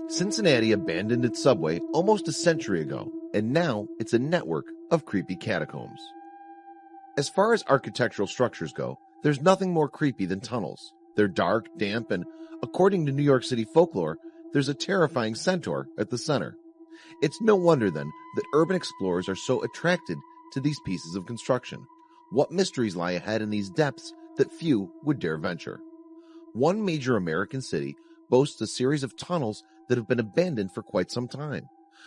Cincinnati abandoned its subway almost a century ago, and now it's a network of creepy catacombs. As far as architectural structures go, there's nothing more creepy than tunnels. They're dark, damp, and according to New York City folklore, there's a terrifying centaur at the center. It's no wonder then that urban explorers are so attracted to these pieces of construction. What mysteries lie ahead in these depths that few would dare venture? One major American city boasts a series of tunnels that have been abandoned for quite some time.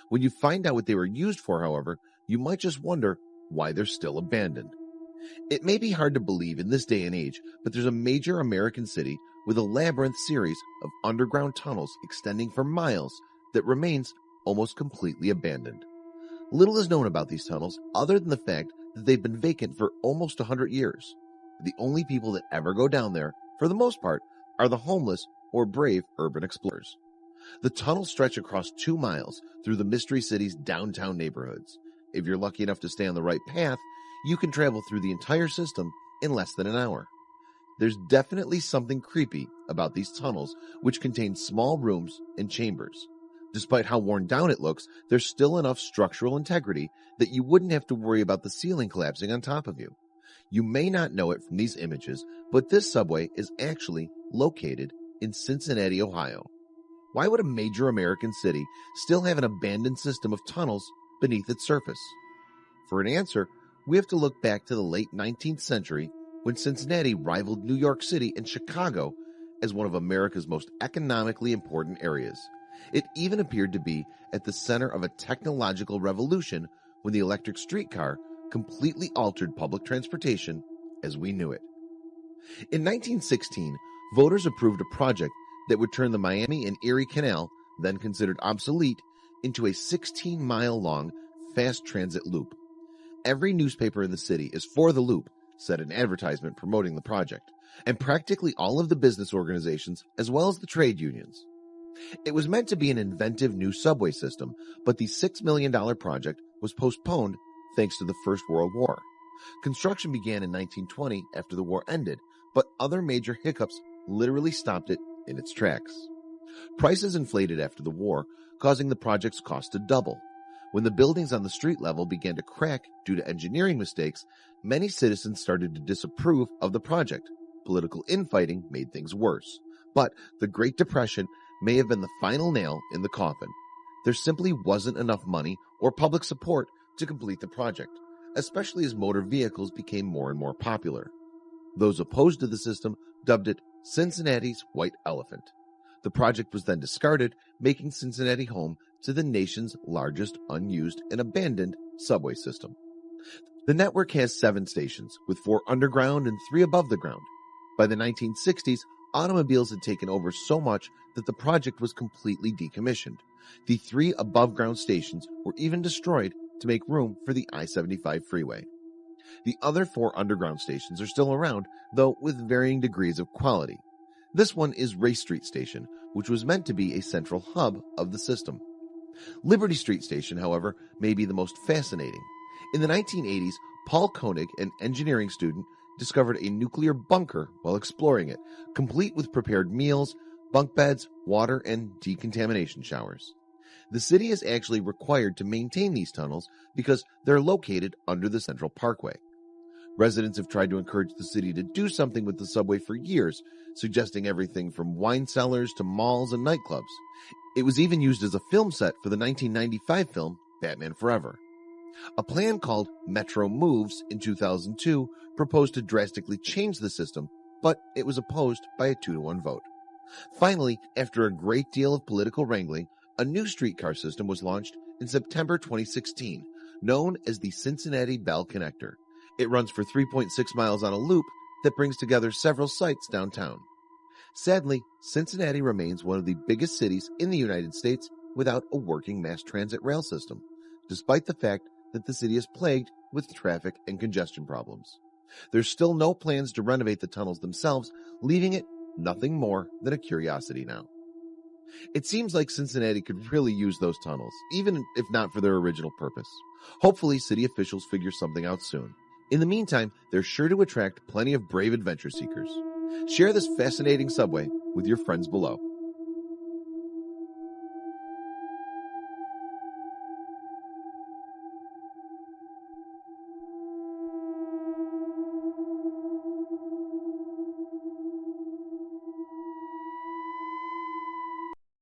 When you find out what they were used for, however, you might just wonder why they're still abandoned. It may be hard to believe in this day and age, but there's a major American city with a labyrinth series of underground tunnels extending for miles that remains almost completely abandoned. Little is known about these tunnels other than the fact that they've been vacant for almost 100 years. The only people that ever go down there, for the most part, are the homeless or brave urban explorers. The tunnels stretch across 2 miles through the Mystery City's downtown neighborhoods. If you're lucky enough to stay on the right path, you can travel through the entire system in less than an hour. There's definitely something creepy about these tunnels, which contain small rooms and chambers. Despite how worn down it looks, there's still enough structural integrity that you wouldn't have to worry about the ceiling collapsing on top of you. You may not know it from these images, but this subway is actually located in Cincinnati, Ohio. Why would a major American city still have an abandoned system of tunnels beneath its surface? For an answer, we have to look back to the late 19th century when Cincinnati rivaled New York City and Chicago as one of America's most economically important areas. It even appeared to be at the center of a technological revolution when the electric streetcar completely altered public transportation as we knew it. In 1916, voters approved a project that would turn the Miami and Erie Canal, then considered obsolete, into a 16-mile-long fast transit loop. Every newspaper in the city is for the loop, said an advertisement promoting the project, and practically all of the business organizations as well as the trade unions. It was meant to be an inventive new subway system, but the $6 million project was postponed thanks to the First World War. Construction began in 1920 after the war ended, but other major hiccups literally stopped it in its tracks. Prices inflated after the war, causing the project's cost to double. When the buildings on the street level began to crack due to engineering mistakes, many citizens started to disapprove of the project. Political infighting made things worse. But the Great Depression may have been the final nail in the coffin. There simply wasn't enough money or public support to complete the project, especially as motor vehicles became more and more popular. Those opposed to the system dubbed it Cincinnati's White Elephant. The project was then discarded, making Cincinnati home to the nation's largest unused and abandoned subway system. The network has 7 stations, with 4 underground and 3 above the ground. By the 1960s, automobiles had taken over so much that the project was completely decommissioned. The 3 above-ground stations were even destroyed to make room for the I-75 freeway. The other 4 underground stations are still around, though with varying degrees of quality. This one is Race Street Station, which was meant to be a central hub of the system. Liberty Street Station, however, may be the most fascinating. In the 1980s, Paul Koenig, an engineering student, discovered a nuclear bunker while exploring it, complete with prepared meals, bunk beds, water, and decontamination showers. The city is actually required to maintain these tunnels because they're located under the Central Parkway. Residents have tried to encourage the city to do something with the subway for years, suggesting everything from wine cellars to malls and nightclubs. It was even used as a film set for the 1995 film Batman Forever. A plan called Metro Moves in 2002 proposed to drastically change the system, but it was opposed by a 2-to-1 vote. Finally, after a great deal of political wrangling, a new streetcar system was launched in September 2016, known as the Cincinnati Bell Connector. It runs for 3.6 miles on a loop that brings together several sites downtown. Sadly, Cincinnati remains one of the biggest cities in the United States without a working mass transit rail system, despite the fact that the city is plagued with traffic and congestion problems. There's still no plans to renovate the tunnels themselves, leaving it nothing more than a curiosity now. It seems like Cincinnati could really use those tunnels, even if not for their original purpose. Hopefully, city officials figure something out soon. In the meantime, they're sure to attract plenty of brave adventure seekers. Share this fascinating subway with your friends below.